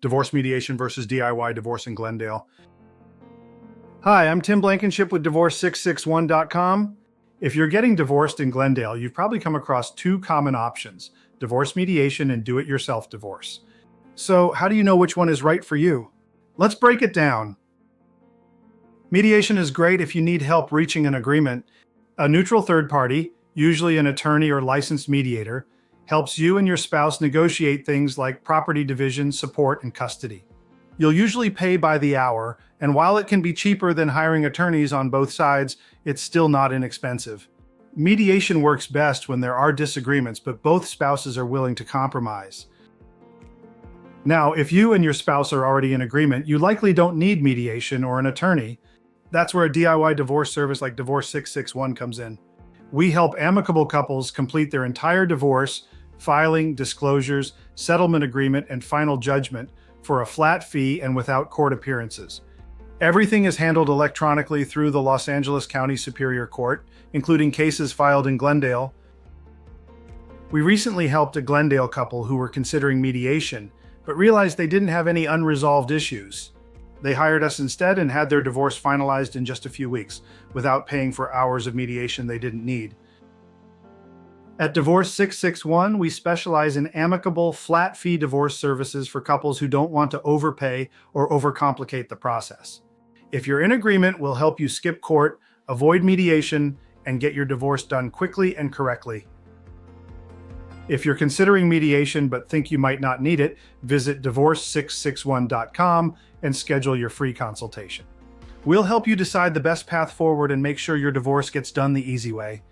Divorce mediation versus DIY divorce in Glendale. Hi, I'm Tim Blankenship with Divorce661.com. If you're getting divorced in Glendale, you've probably come across two common options: divorce mediation and do-it-yourself divorce. So, how do you know which one is right for you? Let's break it down. Mediation is great if you need help reaching an agreement. A neutral third party, usually an attorney or licensed mediator, helps you and your spouse negotiate things like property division, support, and custody. You'll usually pay by the hour, and while it can be cheaper than hiring attorneys on both sides, it's still not inexpensive. Mediation works best when there are disagreements, but both spouses are willing to compromise. Now, if you and your spouse are already in agreement, you likely don't need mediation or an attorney. That's where a DIY divorce service like Divorce 661 comes in. We help amicable couples complete their entire divorce, filing, disclosures, settlement agreement, and final judgment for a flat fee and without court appearances. Everything is handled electronically through the Los Angeles County Superior Court, including cases filed in Glendale. We recently helped a Glendale couple who were considering mediation, but realized they didn't have any unresolved issues. They hired us instead and had their divorce finalized in just a few weeks, without paying for hours of mediation they didn't need. At Divorce 661, we specialize in amicable, flat-fee divorce services for couples who don't want to overpay or overcomplicate the process. If you're in agreement, we'll help you skip court, avoid mediation, and get your divorce done quickly and correctly. If you're considering mediation but think you might not need it, visit Divorce661.com and schedule your free consultation. We'll help you decide the best path forward and make sure your divorce gets done the easy way.